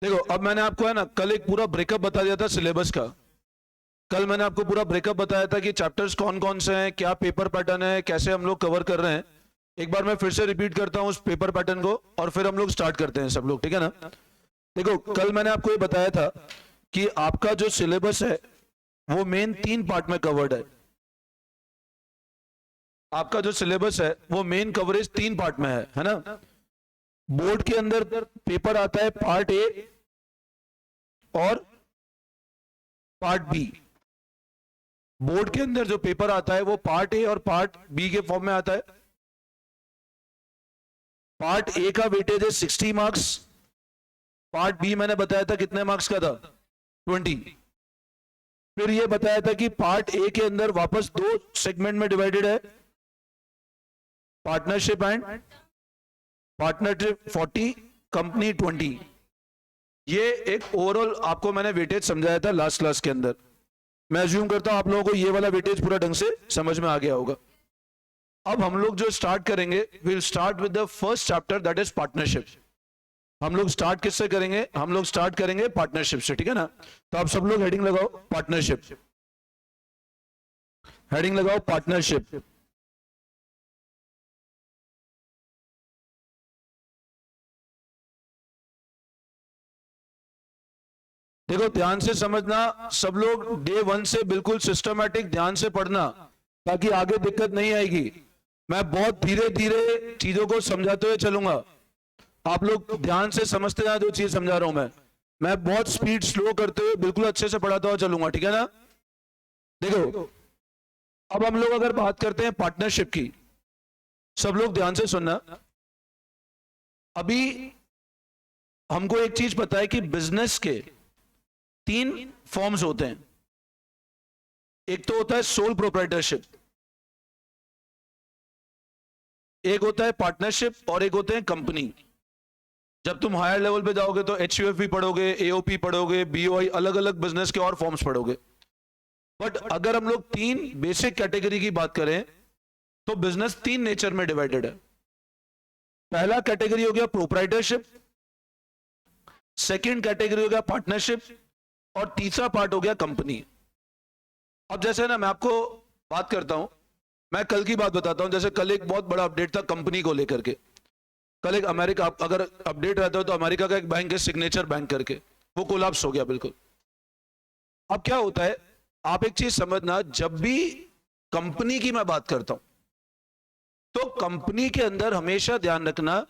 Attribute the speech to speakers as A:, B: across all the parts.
A: देखो, अब मैंने आपको है ना कल एक पूरा ब्रेकअप बता दिया था सिलेबस का। कल मैंने आपको पूरा ब्रेकअप बताया था कि चैप्टर्स कौन कौन से हैं, क्या पेपर पैटर्न है, कैसे हम लोग कवर कर रहे हैं। एक बार मैं फिर से रिपीट करता हूं उस पेपर पैटर्न को और फिर हम लोग स्टार्ट करते हैं सब लोग, ठीक है ना। देखो, कल मैंने आपको ये बताया था कि आपका जो सिलेबस है वो मेन 3 पार्ट में कवर्ड है। आपका जो सिलेबस है वो मेन कवरेज 3 पार्ट में है ना। बोर्ड के अंदर पेपर आता है पार्ट ए और पार्ट बी। बोर्ड के अंदर जो पेपर आता है वो पार्ट ए और पार्ट बी के फॉर्म में आता है। पार्ट ए का वेटेज है 60 मार्क्स। पार्ट बी मैंने बताया था कितने मार्क्स का था, 20। फिर ये बताया था कि पार्ट ए के अंदर वापस 2 सेगमेंट में डिवाइडेड है, पार्टनरशिप एंड पार्टनरशिप 40, कंपनी 20। ये एक ओवरऑल आपको मैंने वेटेज समझाया था लास्ट क्लास के अंदर। मैं अज्यूम करता हूं आप लोगों को ये वाला वेटेज पूरा ढंग से समझ में आ गया होगा। अब हम लोग जो स्टार्ट करेंगे, will start with the first chapter, that is partnership. हम लोग स्टार्ट किससे करेंगे? हम लोग स्टार्ट करेंगे पार्टनरशिप से, ठीक है ना। तो आप सब लोग हेडिंग लगाओ पार्टनरशिप, हेडिंग लगाओ पार्टनरशिप। देखो, ध्यान से समझना सब लोग, डे 1 से बिल्कुल सिस्टमैटिक ध्यान से पढ़ना ताकि आगे दिक्कत नहीं आएगी। मैं बहुत धीरे धीरे चीजों को समझाते हुए चलूंगा, आप लोग ध्यान से समझते जाए जो चीज समझा रहा हूं मैं बहुत स्पीड स्लो करते हुए बिल्कुल अच्छे से पढ़ाता हुआ चलूंगा, ठीक है ना। देखो, अब हम लोग अगर बात करते हैं पार्टनरशिप की, सब लोग ध्यान से सुनना। अभी हमको एक चीज पता है कि बिजनेस के 3 फॉर्म्स होते हैं। एक तो होता है सोल प्रोप्राइटरशिप, एक होता है पार्टनरशिप और एक होते हैं कंपनी। जब तुम हायर लेवल पे जाओगे तो HUF पढ़ोगे, AOP पढ़ोगे, BOI, अलग अलग बिजनेस के और फॉर्म्स पढ़ोगे। बट अगर हम लोग 3 बेसिक कैटेगरी की बात करें तो बिजनेस 3 नेचर में डिवाइडेड है। पहला कैटेगरी हो गया प्रोप्राइटरशिप, सेकंड कैटेगरी हो गया पार्टनरशिप और तीसरा पार्ट हो गया कंपनी। अब जैसे ना मैं आपको बात करता हूं, मैं कल की बात बताता हूं। जैसे कल एक बहुत बड़ा अपडेट था कंपनी को लेकर के। कल एक अमेरिका, अगर अपडेट रहता हो तो अमेरिका का एक बैंक है सिग्नेचर बैंक करके, वो कोलैप्स हो गया बिल्कुल। अब क्या होता है, आप एक चीज समझना, जब भी कंपनी की मैं बात करता हूं तो कंपनी के अंदर हमेशा ध्यान रखना,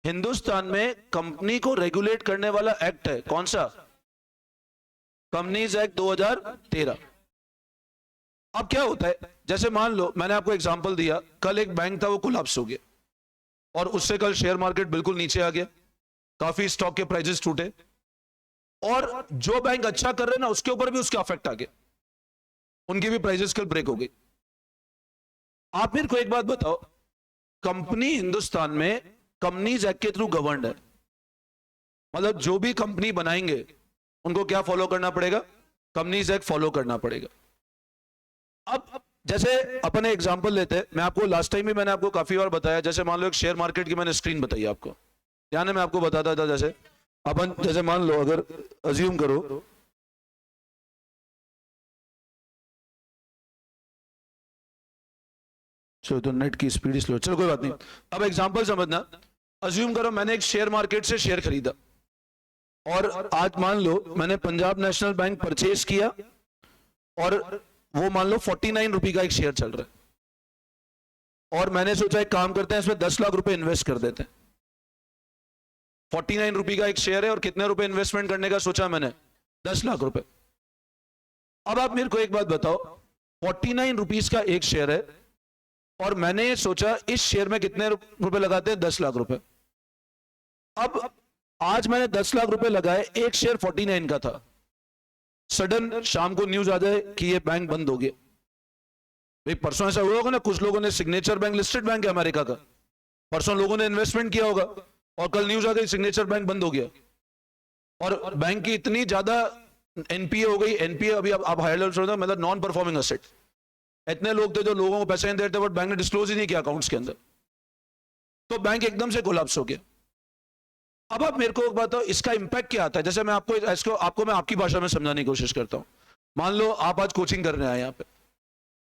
A: हिंदुस्तान में कंपनी को रेगुलेट करने वाला एक्ट है कौन सा? Companies act 2013। अब क्या होता है, जैसे मान लो मैंने आपको एग्जांपल दिया, कल एक बैंक था वो कोलैप्स हो गया और उससे कल शेयर मार्केट बिल्कुल नीचे आ गया, काफी स्टॉक के प्राइसेस टूटे और जो बैंक अच्छा कर रहे ना उसके ऊपर भी उसका इफेक्ट आ गया, उनकी भी प्राइसेस कल ब्रेक हो गई। आप मेरे को एक बात बताओ, कंपनी हिंदुस्तान में कंपनीज एक्ट के थ्रू गवर्नड है, मतलब जो भी कंपनी बनाएंगे उनको क्या फॉलो करना पड़ेगा? कंपनीज एक्ट फॉलो करना पड़ेगा। अब जैसे अपन एग्जांपल लेते हैं, मैं आपको लास्ट टाइम भी मैंने आपको काफी बार बताया, जैसे मान लो एक शेयर मार्केट की मैंने स्क्रीन बताई आपको, ध्यान है मैं आपको बताता था। जैसे अपन, जैसे मान लो अगर अज्यूम करो, चलो तो नेट की स्पीड स्लो, चलो कोई बात नहीं। अब एग्जांपल समझना, अज्यूम करो मैंने एक शेयर मार्केट से शेयर खरीदा और आज मान लो मैंने पंजाब नेशनल बैंक परचेज किया और वो मान लो 49 रुपए का एक शेयर चल रहा है और मैंने सोचा एक काम करते हैं इसमें 10 लाख रुपए इन्वेस्ट कर देते हैं। 49 रुपए का एक शेयर है और कितने रुपए इन्वेस्टमेंट करने का सोचा मैंने? 10 लाख रुपए। अब आप मेरे को एक बात बताओ, 49 रुपीज का एक शेयर है और मैंने सोचा इस शेयर में कितने रुपए लगाते हैं? 10 लाख रुपए। अब आज मैंने 10 लाख रुपए लगाए, एक शेयर 49 का था, सडन शाम को न्यूज आ जाए कि ये बैंक बंद हो गया। भाई परसों ऐसा हुआ होगा ना, कुछ लोगों ने, सिग्नेचर बैंक लिस्टेड बैंक है अमेरिका का, परसों लोगों ने इन्वेस्टमेंट किया होगा और कल न्यूज आ गई सिग्नेचर बैंक बंद हो गया और बैंक की इतनी ज्यादा एनपीए हो गई। एनपीए अभी आप हायर लेवल समझो, मतलब नॉन परफॉर्मिंग एसेट। इतने लोग थे जो लोगों को पैसे नहीं देते बट बैंक ने डिस्क्लोज ही नहीं किया अकाउंट्स के अंदर, तो बैंक एकदम से कोलैप्स हो गया। अब आप मेरे को एक बात बताओ, इसका इंपैक्ट क्या आता है? जैसे मैं आपको मैं आपकी भाषा में समझाने की कोशिश करता हूं। मान लो आप आज कोचिंग करने आए यहाँ पे,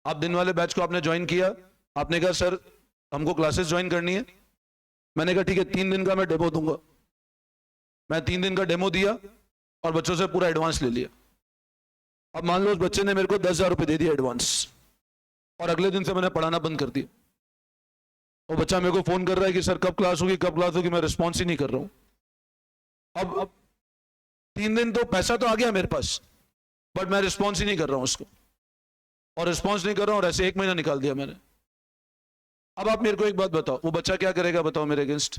A: आप दिन वाले बैच को आपने ज्वाइन किया, आपने कहा सर हमको क्लासेस ज्वाइन करनी है। मैंने कहा ठीक है, 3 दिन का मैं डेमो दूंगा। मैं 3 दिन का डेमो दिया और बच्चों से पूरा एडवांस ले लिया। अब मान लो उस बच्चे ने मेरे को 10,000 रुपए दे दिया एडवांस, और अगले दिन से मैंने पढ़ाना बंद कर दिया। वो बच्चा मेरे को फोन कर रहा है कि सर कब क्लास होगी, कब क्लास होगी, मैं रिस्पॉन्स ही नहीं कर रहा हूं। अब 3 दिन तो पैसा तो आ गया मेरे पास, बट मैं रिस्पॉन्स ही नहीं कर रहा हूं उसको, और रिस्पॉन्स नहीं कर रहा हूं, और ऐसे 1 महीना निकाल दिया मैंने। अब आप मेरे को एक बात बताओ, वो बच्चा क्या करेगा बताओ मेरे अगेंस्ट?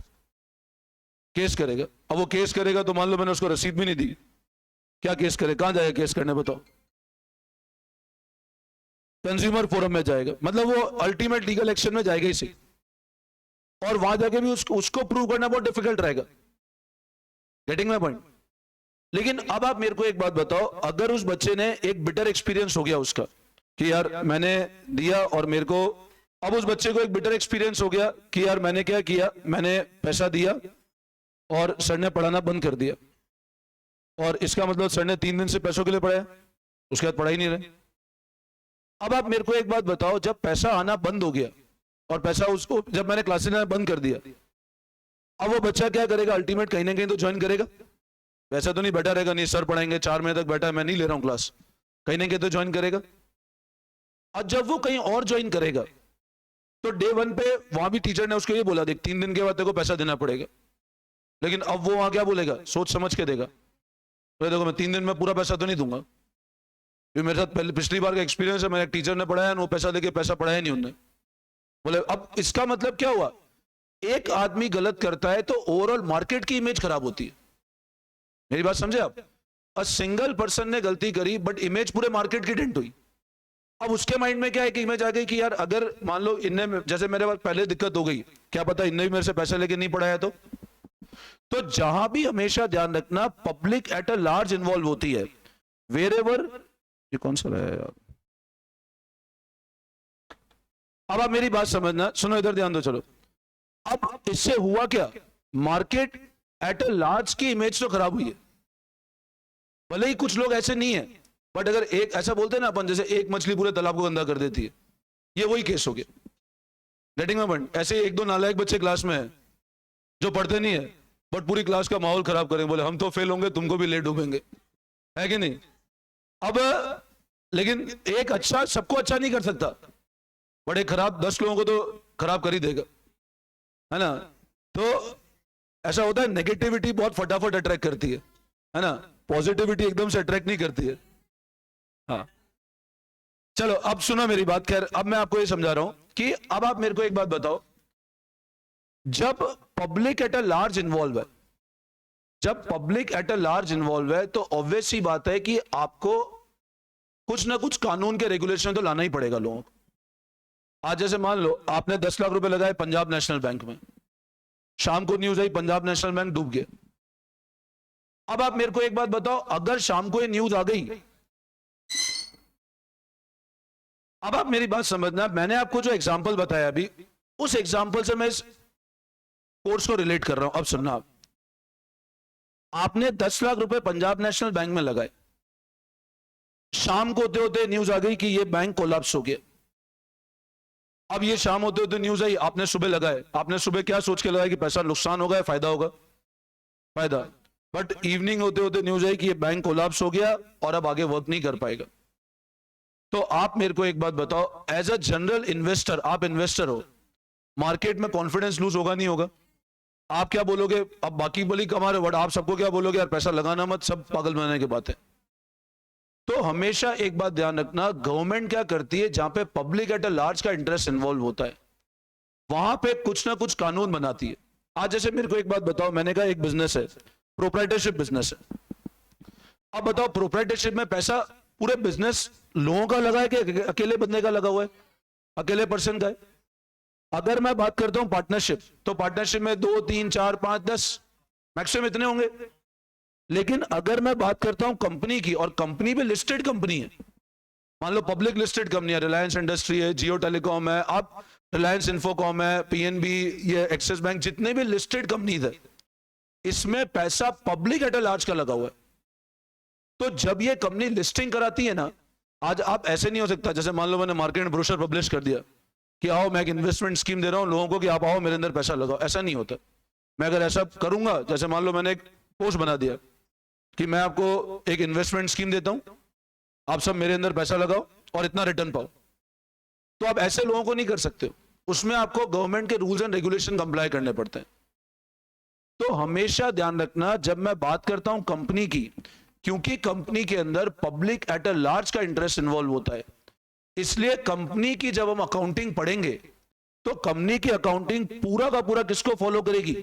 A: केस करेगा। अब वो केस करेगा तो मान लो मैंने उसको रसीद भी नहीं दी, क्या केस करे? कहां जाएगा केस करने बताओ? कंज्यूमर फोरम में जाएगा। मतलब वो अल्टीमेट लीगल एक्शन में जाएगा ही सही, और वहां जाके भी उसको प्रूव करना बहुत डिफिकल्ट रहेगा। Getting my point? लेकिन अब आप मेरे को एक बात बताओ, अगर उस बच्चे ने एक बिटर एक्सपीरियंस हो गया उसका कि यार मैंने दिया और मेरे को, अब उस बच्चे को एक बिटर एक्सपीरियंस हो गया कि यार मैंने क्या किया, मैंने पैसा दिया और सर ने पढ़ाना बंद कर दिया, और इसका मतलब सर ने 3 दिन से पैसों के लिए पढ़ाया, उसके बाद पढ़ा ही नहीं रहे। अब आप मेरे को एक बात बताओ, जब पैसा आना बंद हो गया और पैसा उसको, जब मैंने क्लासेस लेना बंद कर दिया, अब वो बच्चा क्या करेगा? अल्टीमेट कहीं ना कहीं तो ज्वाइन करेगा। वैसा तो नहीं बैठा रहेगा, नहीं सर पढ़ाएंगे 4 महीने तक बैठा है मैं नहीं ले रहा हूं क्लास, कहीं ना कहीं तो ज्वाइन करेगा। और जब वो कहीं और ज्वाइन करेगा तो डे 1 पे वहां भी टीचर ने उसको ये बोला, देख 3 दिन के बाद तेरे को पैसा देना पड़ेगा। लेकिन अब वो वहां क्या बोलेगा? सोच समझ के देगा, तो देखो मैं 3 दिन में पूरा पैसा तो नहीं दूंगा, क्योंकि मेरे साथ पहले पिछली बार का एक्सपीरियंस है, मेरे एक टीचर ने पढ़ाया, वो पैसा देके पैसा पढ़ाया नहीं उन्होंने। बोले अब इसका मतलब क्या हुआ? एक आदमी गलत करता है तो ओवरऑल मार्केट की इमेज खराब होती है। मेरी बात समझे आप? अ सिंगल पर्सन ने गलती करी बट इमेज पूरे मार्केट की डेंट हुई। अब उसके माइंड में क्या है कि इमेज आ गई कि यार अगर मान लो इनने, जैसे मेरे पास पहले दिक्कत हो गई, क्या पता इनने भी मेरे से पैसे लेके नहीं पढ़ाया तो जहां भी हमेशा ध्यान रखना, public at a large involve होती है। वेरेवर, ये कौन सा है यार? अब आप मेरी बात समझना, सुनो इधर ध्यान दो। चलो अब इससे हुआ क्या? मार्केट एट अ लार्ज की इमेज तो खराब हुई है। भले ही कुछ लोग ऐसे नहीं है, बट अगर एक ऐसा बोलते हैं ना अपन, जैसे एक मछली पूरे तालाब को गंदा कर देती है, ये वही केस हो गया। Getting my point? ऐसे 1-2 नालायक बच्चे क्लास में है जो पढ़ते नहीं है, बट पूरी क्लास का माहौल खराब करेंगे, बोले हम तो फेल होंगे तुमको भी ले डूबेंगे, है कि नहीं? अब लेकिन एक अच्छा सबको अच्छा नहीं कर सकता, बड़े खराब 10 लोगों को तो खराब कर ही देगा, है ना? तो ऐसा होता है, नेगेटिविटी बहुत फटाफट अट्रैक्ट करती है ना? पॉजिटिविटी एकदम से अट्रैक्ट नहीं करती है। हाँ चलो अब सुनो मेरी बात। खैर अब मैं आपको ये समझा रहा हूं कि अब आप मेरे को एक बात बताओ, जब public at a large involve है, जब public at a large involve है तो ऑब्वियस सी बात है कि आपको कुछ ना कुछ कानून के रेगुलेशन तो लाना ही पड़ेगा लोगों को। आज जैसे मान लो आपने 10 लाख रुपए लगाए पंजाब नेशनल बैंक में, शाम को न्यूज आई पंजाब नेशनल बैंक डूब गया। अब आप मेरे को एक बात बताओ, अगर शाम को ये न्यूज आ गई, अब आप मेरी बात समझना, मैंने आपको जो एग्जांपल बताया अभी, उस एग्जांपल से मैं इस कोर्स को रिलेट कर रहा हूं। अब सुनना, आपने 10 लाख रुपए पंजाब नेशनल बैंक में लगाए, शाम को होते होते न्यूज आ गई कि ये बैंक कोलैप्स हो गया। अब ये शाम होते होते न्यूज आई, आपने सुबह लगाए, आपने सुबह क्या सोच के लगाया कि पैसा नुकसान होगा या फायदा होगा? फायदा। बट इवनिंग होते होते न्यूज आई कि ये बैंक कोलैप्स हो गया और अब आगे वर्क नहीं कर पाएगा। तो आप मेरे को एक बात बताओ, एज अ जनरल इन्वेस्टर, आप इन्वेस्टर हो, मार्केट में कॉन्फिडेंस लूज होगा नहीं होगा? आप क्या बोलोगे? अब बाकी बोली कमा रहे, बट आप सबको क्या बोलोगे? यार पैसा लगाना मत, सब पागल बनाने की बात है। तो हमेशा एक बात ध्यान रखना, गवर्नमेंट क्या करती है, जहां पे पब्लिक एट अ लार्ज का इंटरेस्ट इन्वॉल्व होता है, वहां पे कुछ ना कुछ कानून बनाती है। आज जैसे मेरे को एक बात बताओ, मैंने कहा एक बिजनेस है, प्रोप्राइटरशिप बिजनेस है। अब बताओ प्रोप्राइटरशिप में पैसा पूरे बिजनेस लोगों का लगा है कि अकेले बंदे का लगा हुआ है, अकेले पर्सन का है? अगर मैं बात करता हूं पार्टनरशिप, तो पार्टनरशिप में 2, 3, 4, 5, 10 मैक्सिमम इतने होंगे। लेकिन अगर मैं बात करता हूं कंपनी की, और कंपनी भी लिस्टेड कंपनी है, मान लो पब्लिक लिस्टेड कंपनी है, रिलायंस इंडस्ट्री है, जियो टेलीकॉम है, आप रिलायंस इंफोकॉम है, पीएनबी, ये एक्सिस बैंक, जितने भी लिस्टेड कंपनीज है, इसमें पैसा पब्लिक एट लार्ज का लगा हुआ है। तो जब ये कंपनी लिस्टिंग कराती है ना, आज आप ऐसे नहीं हो सकता, जैसे मान लो मैंने मार्केट ब्रोशर पब्लिश कर दिया कि आओ मैं एक इन्वेस्टमेंट स्कीम दे रहा हूं लोगों को कि आप आओ मेरे अंदर पैसा लगाओ, ऐसा नहीं होता। मैं अगर ऐसा करूंगा, जैसे मान लो मैंने एक पोस्ट बना दिया कि मैं आपको एक इन्वेस्टमेंट स्कीम देता हूं, आप सब मेरे अंदर पैसा लगाओ और इतना रिटर्न पाओ, तो आप ऐसे लोगों को नहीं कर सकते। उसमें आपको गवर्नमेंट के रूल्स एंड रेगुलेशन कंप्लाई करने पड़ते हैं। तो हमेशा ध्यान रखना जब मैं बात करता हूं कंपनी की, क्योंकि कंपनी के अंदर पब्लिक एट अ लार्ज का इंटरेस्ट इन्वॉल्व होता है, इसलिए कंपनी की जब हम अकाउंटिंग पढ़ेंगे तो कंपनी की अकाउंटिंग पूरा का पूरा किसको फॉलो करेगी?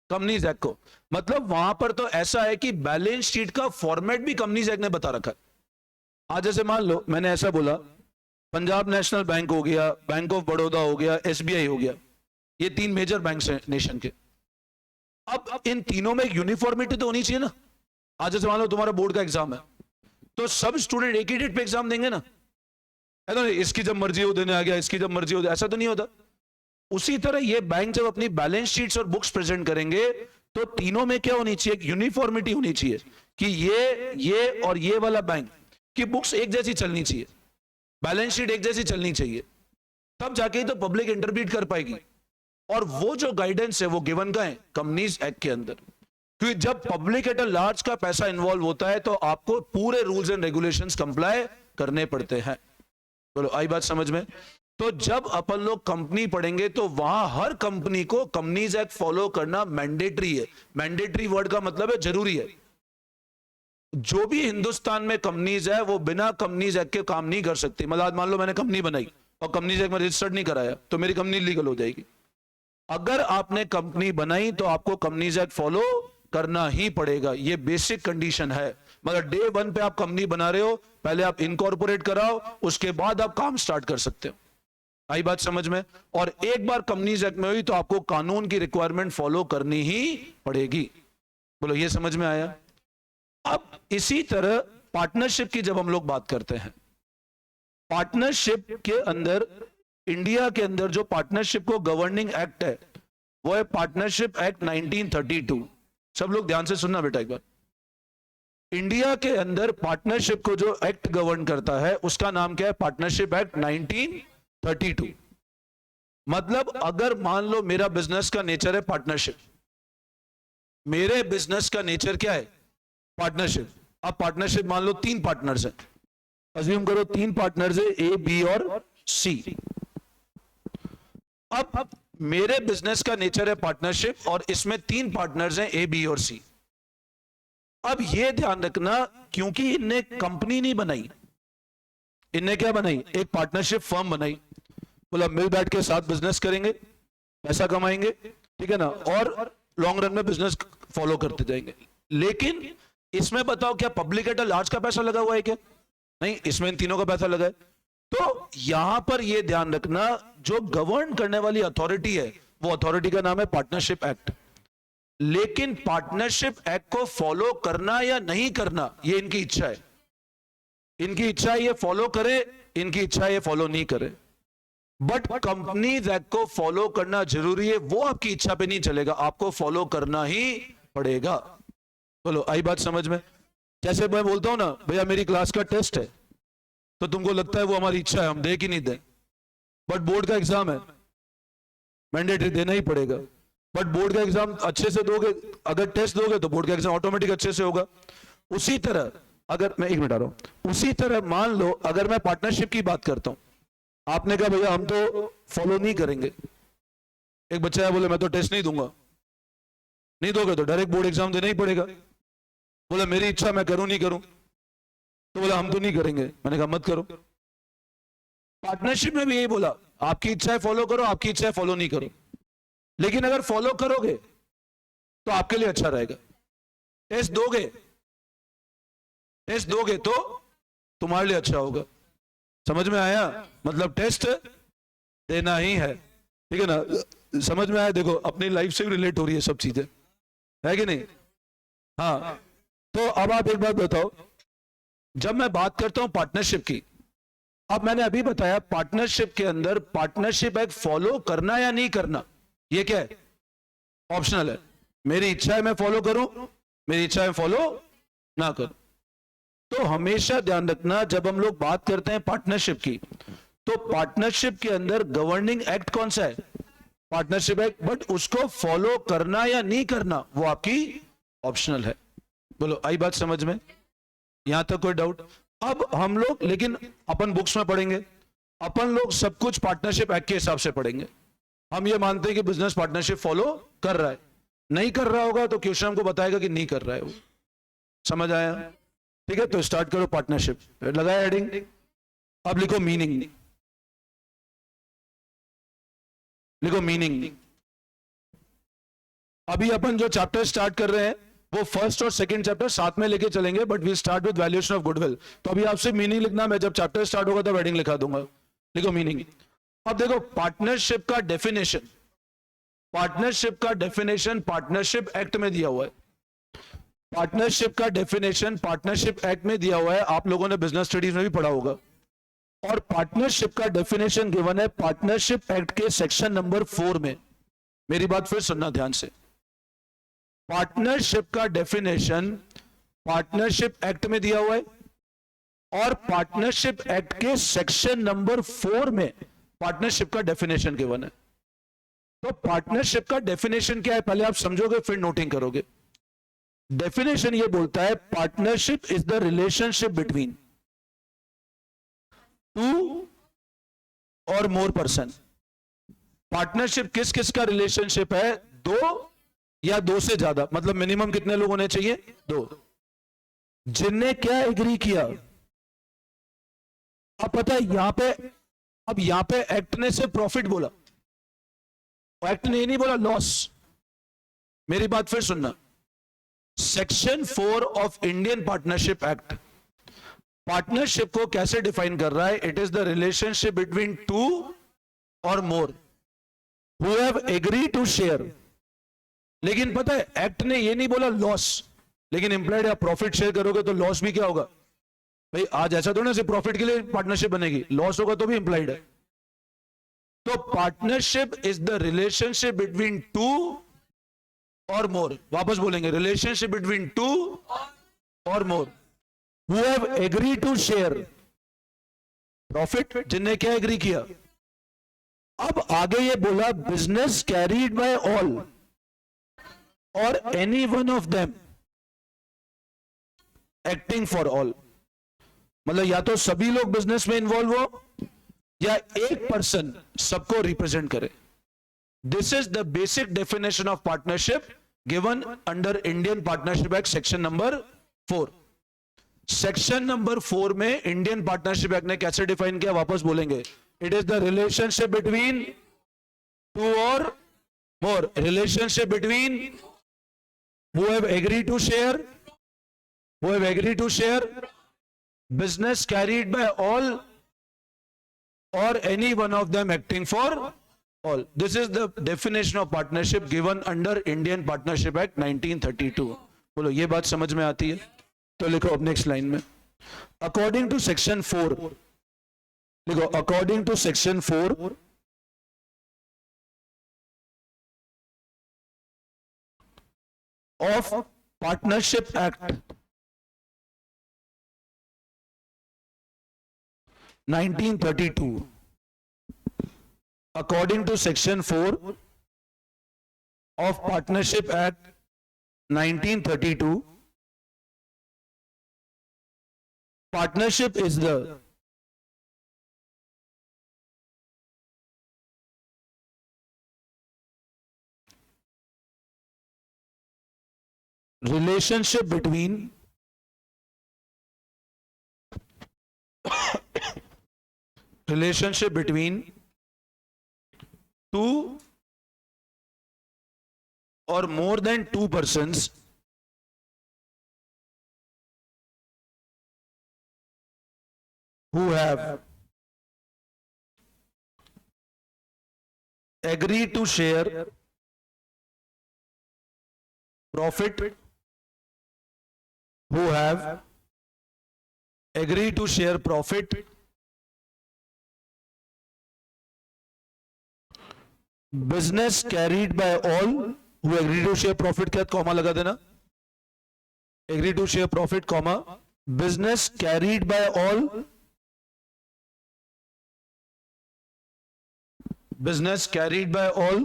A: कंपनीज एक्ट को। मतलब वहां पर तो ऐसा है कि बैलेंस शीट का फॉर्मेट भी कंपनीज एक्ट ने बता रखा है। आज जैसे मान लो मैंने ऐसा बोला पंजाब नेशनल बैंक हो गया, बैंक ऑफ बड़ौदा हो गया, एसबीआई हो गया, ये 3 मेजर बैंक्स हैं नेशन के। अब इन तीनों में एक यूनिफॉर्मिटी तो होनी चाहिए ना। आज जैसे मान लो तुम्हारा बोर्ड का एग्जाम है, तो सब स्टूडेंट एक ही डेट पे एग्जाम देंगे ना, है ना? इसकी जब मर्जी हो देने आ गया, इसकी जब मर्जी हो, ऐसा तो नहीं होता। उसी तरह ये बैंक जब अपनी बैलेंस शीट्स और बुक्स प्रेजेंट करेंगे तो तीनों में क्या होनी चाहिए? एक यूनिफॉर्मिटी होनी चाहिए कि ये और ये वाला बैंक की बुक्स एक जैसी चलनी चाहिए, बैलेंस शीट एक जैसी चलनी चाहिए, तब जाके तो पब्लिक इंटरप्रीट कर पाएगी। और वो जो गाइडेंस है वो गिवन का है कंपनीज एक्ट के अंदर, क्योंकि जब पब्लिक एट अ लार्ज का पैसा इन्वॉल्व होता है तो आपको पूरे रूल्स एंड रेगुलेशंस कंप्लाई करने पड़ते हैं। बोलो आई बात समझ में? तो जब अपन लोग कंपनी पढ़ेंगे तो वहां हर कंपनी को कंपनीज एक्ट फॉलो करना मैंडेटरी है। मैंडेटरी वर्ड का मतलब है जरूरी है। जो भी हिंदुस्तान में कंपनीज है वो बिना कंपनीज एक्ट के काम नहीं कर सकती। मतलब मान लो मैंने कंपनी बनाई और कंपनीज एक्ट में रजिस्टर्ड नहीं कराया तो मेरी कंपनी लीगल हो जाएगी। अगर आपने कंपनी बनाई तो आपको कंपनीज एक्ट फॉलो करना ही पड़ेगा, ये बेसिक कंडीशन है। मगर डे 1 पे आप कंपनी बना रहे हो, पहले आप इनकॉर्पोरेट कराओ, उसके बाद आप काम स्टार्ट कर सकते हो। आई बात समझ में? और एक बार कंपनीज एक्ट में हुई तो आपको कानून की रिक्वायरमेंट फॉलो करनी ही पड़ेगी। बोलो ये समझ में आया? अब इसी तरह पार्टनरशिप की जब हम लोग बात करते हैं, पार्टनरशिप के अंदर इंडिया के अंदर जो पार्टनरशिप को गवर्निंग एक्ट है वो है पार्टनरशिप एक्ट 1932। सब लोग ध्यान से सुनना बेटा एक बार। इंडिया के अंदर पार्टनरशिप को जो एक्ट गवर्न करता है उसका नाम क्या है? Partnership act 1932। मतलब अगर मान लो मेरा बिजनेस का नेचर है पार्टनरशिप, मेरे बिजनेस का नेचर क्या है? पार्टनरशिप। अब पार्टनरशिप मान लो 3 पार्टनर्स हैं, अज्यूम करो 3 पार्टनर्स है ए, बी और सी। अब मेरे बिजनेस का नेचर है पार्टनरशिप और इसमें 3 पार्टनर्स हैं ए, बी और सी। अब यह ध्यान रखना क्योंकि इनने कंपनी नहीं बनाई, इनने क्या बनाई? एक पार्टनरशिप फर्म बनाई। बोला मिल बैठ के साथ बिजनेस करेंगे, पैसा कमाएंगे, ठीक है ना, और लॉन्ग रन में बिजनेस फॉलो करते जाएंगे। लेकिन इसमें बताओ क्या पब्लिक एट लार्ज का पैसा लगा हुआ है क्या? नहीं, इसमें इन तीनों का पैसा लगा है। तो यहां पर यह ध्यान रखना जो गवर्न करने वाली अथॉरिटी है वो अथॉरिटी का नाम है पार्टनरशिप एक्ट। लेकिन पार्टनरशिप एक्ट को फॉलो करना या नहीं करना ये इनकी इच्छा है। इनकी इच्छा है ये फॉलो करे, इनकी इच्छा है ये फॉलो नहीं करे। बट कंपनीज एक्ट को फॉलो करना जरूरी है, वो आपकी इच्छा पे नहीं चलेगा, आपको फॉलो करना ही पड़ेगा। बोलो आई बात समझ में? जैसे मैं बोलता हूं ना भैया मेरी क्लास का टेस्ट है, तो तुमको लगता है वो हमारी इच्छा है, हम दे कि नहीं दें, बट बोर्ड का एग्जाम है, मैंडेटरी देना ही पड़ेगा। बट बोर्ड का एग्जाम अच्छे से दोगे, अगर टेस्ट दोगे तो बोर्ड का एग्जाम ऑटोमेटिक अच्छे से होगा। उसी तरह अगर मैं 1 मिनट आ रहा हूं, उसी तरह मान लो अगर मैं पार्टनरशिप की बात करता हूं, आपने कहा भैया हम तो फॉलो नहीं करेंगे। एक बच्चा है बोले मैं तो टेस्ट नहीं दूंगा, नहीं दोगे तो डायरेक्ट बोर्ड एग्जाम देना ही पड़ेगा। बोला मेरी इच्छा मैं करूं नहीं करूं, तो बोला हम तो नहीं करेंगे। मैंने कहा मत करो। पार्टनरशिप में भी यही बोला आपकी इच्छा है फॉलो करो, आपकी इच्छा है फॉलो नहीं करो। लेकिन अगर फॉलो करोगे तो आपके लिए अच्छा रहेगा, टेस्ट दोगे तो तुम्हारे लिए अच्छा होगा। समझ में आया? मतलब टेस्ट देना ही है, ठीक है ना? समझ में आया? देखो अपनी लाइफ से भी रिलेट हो रही है सब चीजें, है कि नहीं? हाँ। तो अब आप एक बात बताओ, जब मैं बात करता हूं पार्टनरशिप की, अब मैंने अभी बताया पार्टनरशिप के अंदर पार्टनरशिप एक्ट फॉलो करना या नहीं करना ये क्या है? ऑप्शनल है। मेरी इच्छा है मैं फॉलो करूं, मेरी इच्छा है फॉलो ना करूं। तो हमेशा ध्यान रखना, जब हम लोग बात करते हैं पार्टनरशिप की, तो पार्टनरशिप के अंदर गवर्निंग एक्ट कौन सा है? Partnership act. बट उसको फॉलो करना या नहीं करना वो आपकी ऑप्शनल है। बोलो, आई बात समझ में? यहां तक कोई डाउट? अब हम लोग, लेकिन अपन बुक्स में पढ़ेंगे, अपन लोग सब कुछ पार्टनरशिप एक्ट के हिसाब से पढ़ेंगे। हम ये मानते हैं कि बिजनेस पार्टनरशिप फॉलो कर रहा है, नहीं कर रहा होगा तो क्वेश्चन हमको बताएगा कि नहीं कर रहा है वो। समझ आया? ठीक है, तो स्टार्ट करो पार्टनरशिप। लगाया हेडिंग, अब लिखो मीनिंग। लिखो मीनिंग। अभी अपन जो चैप्टर स्टार्ट कर रहे हैं वो फर्स्ट और सेकंड चैप्टर साथ में लेके चलेंगे, but we start with valuation of goodwill. तो अभी आपसे मीनिंग लिखना, मैं जब चैप्टर स्टार्ट होगा तब हेडिंग लिखा दूंगा। लिखो मीनिंग। अब देखो पार्टनरशिप का डेफिनेशन, पार्टनरशिप का डेफिनेशन पार्टनरशिप एक्ट में दिया हुआ है। पार्टनरशिप का डेफिनेशन पार्टनरशिप एक्ट में दिया हुआ है, आप लोगों ने बिजनेस स्टडीज में भी पढ़ा होगा। और पार्टनरशिप का डेफिनेशन गिवन है पार्टनरशिप एक्ट के सेक्शन नंबर 4 में। मेरी बात फिर सुनना ध्यान से। पार्टनरशिप का डेफिनेशन पार्टनरशिप एक्ट में दिया हुआ है, और पार्टनरशिप एक्ट के सेक्शन नंबर 4 में पार्टनरशिप का डेफिनेशन गिवन है। तो पार्टनरशिप का डेफिनेशन क्या है पहले आप समझोगे, फिर नोटिंग करोगे। डेफिनेशन ये बोलता है partnership is the relationship between two or more person. Partnership किस किस का रिलेशनशिप है? दो या दो से ज्यादा, मतलब मिनिमम कितने लोग होने चाहिए? दो। जिनने क्या एग्री किया? अब पता है यहां पे, अब यहां पे एक्ट ने से प्रॉफिट बोला, एक्ट ने नहीं बोला लॉस। मेरी बात फिर सुनना। Section 4 of Indian partnership act partnership को कैसे डिफाइन कर रहा है? It is the relationship between two or more who have agree to share. लेकिन पता है एक्ट ने ये नहीं बोला लॉस, लेकिन इंप्लाइड आप प्रॉफिट शेयर करोगे तो लॉस भी क्या होगा भाई? आज ऐसा थोड़ा ना सिर्फ प्रॉफिट के लिए पार्टनरशिप बनेगी, लॉस होगा तो भी इंप्लाइड है। तो partnership is the relationship between two or more. वापस बोलेंगे, relationship between two or more who have agree to share profit. जिनने क्या एग्री किया? अब आगे ये बोला business carried by all or any one of them acting for all. मतलब या तो सभी लोग बिजनेस में इन्वॉल्व हो या एक पर्सन सबको रिप्रेजेंट करे। This is the basic definition of partnership given under Indian partnership act section number 4। Section number 4 में इंडियन पार्टनरशिप एक्ट ने कैसे डिफाइन किया? वापस बोलेंगे, it is the relationship between two or more, relationship between who have agree to share, who have agree to share, business carried by all or any one of them acting for all. This is the definition of partnership given under Indian Partnership Act 1932. बोलो ये बात समझ में आती है? तो लिखो अब नेक्स्ट लाइन में, अकॉर्डिंग टू सेक्शन 4, लिखो according to section 4 of partnership act 1932, according to section 4 of Partnership Act 1932, partnership is the relationship between two or more than two persons who have agreed to share profit, who have agreed to share profit, business carried by all वो agree to share profit के साथ comma लगा देना, agree to share profit comma business carried by all, business carried by all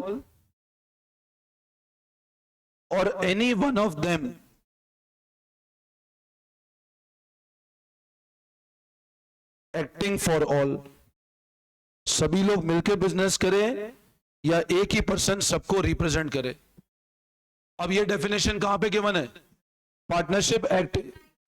A: or any one of them acting for all, सभी लोग मिलकर business करें या एक ही पर्सन सबको रिप्रेजेंट करे। अब ये डेफिनेशन कहां पे गिवन है? Partnership act.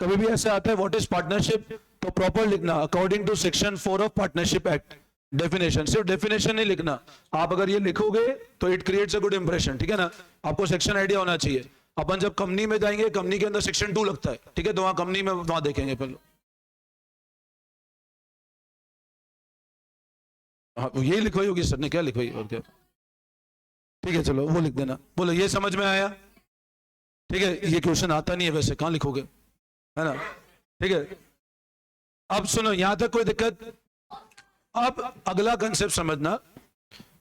A: कभी भी ऐसे आता है व्हाट इज पार्टनरशिप, तो प्रॉपर लिखना according to section 4 of partnership act. Definition, सिर्फ डेफिनेशन नहीं लिखना, आप अगर ये लिखोगे तो it creates a good impression, ठीक है ना। आपको सेक्शन आइडिया होना चाहिए। अपन जब कंपनी में जाएंगे, कंपनी के अंदर सेक्शन 2 लगता है, ठीक है, तो वहां कंपनी में वहां देखेंगे पहले। हाँ, यही लिखवाई होगी सर ने, क्या लिखवाई और क्या, ठीक है चलो वो लिख देना। बोलो ये समझ में आया? ठीक है, ये क्वेश्चन आता नहीं है वैसे, कहां लिखोगे, है ना, ठीक है। अब सुनो, यहां तक कोई दिक्कत? अब अगला कंसेप्ट समझना,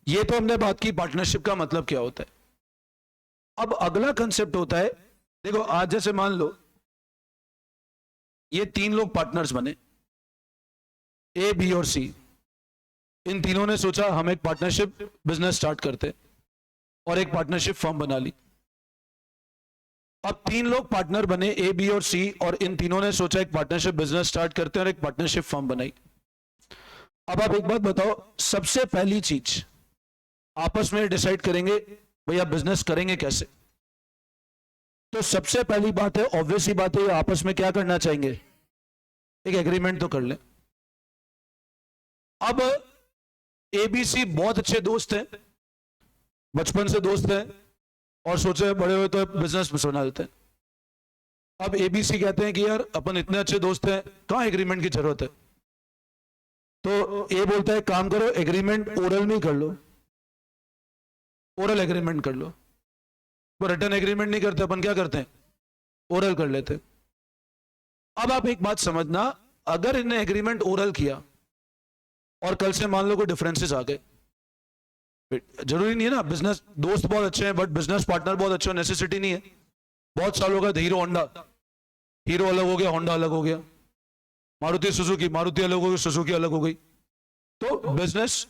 A: ये तो हमने बात की पार्टनरशिप का मतलब क्या होता है। अब अगला कंसेप्ट होता है, देखो आज जैसे मान लो ये 3 लोग पार्टनर्स बने, ए बी और सी। इन तीनों ने सोचा हम एक पार्टनरशिप बिजनेस स्टार्ट करते और एक पार्टनरशिप फर्म बना ली। अब 3 लोग पार्टनर बने, ए बी और सी, और इन तीनों ने सोचा एक पार्टनरशिप बिजनेस स्टार्ट करते हैं और एक पार्टनरशिप फर्म बनाई। अब आप एक बात बताओ, सबसे पहली चीज आपस में डिसाइड करेंगे भैया बिजनेस करेंगे कैसे। तो सबसे पहली बात है, ऑब्वियस ही बात है, आपस में क्या करना चाहेंगे, एक एग्रीमेंट तो कर लें। अब एबीसी बहुत अच्छे दोस्त हैं, बचपन से दोस्त हैं, और सोचे बड़े हुए तो बिजनेस बना देते हैं। अब एबीसी कहते हैं कि यार अपन इतने अच्छे दोस्त हैं, कहां एग्रीमेंट की जरूरत है। तो ए बोलता है काम करो, एग्रीमेंट ओरल में कर लो, ओरल एग्रीमेंट कर लो। वो रिटर्न एग्रीमेंट नहीं करते, अपन क्या करते हैं, ओरल कर लेते। अब आप एक बात समझना, अगर इन्हें एग्रीमेंट ओरल किया और कल से मान लो कोई डिफरेंसेस आ गए, जरूरी नहीं है ना, बिजनेस दोस्त बहुत अच्छे हैं बट बिजनेस पार्टनर बहुत अच्छे, नेसेसिटी नहीं है। बहुत सालों का हीरो होंडा, हीरो अलग हो गया, होंडा अलग हो गया, मारुति सुजुकी, मारुति अलग हो गई, सुजुकी अलग हो गई। तो बिजनेस,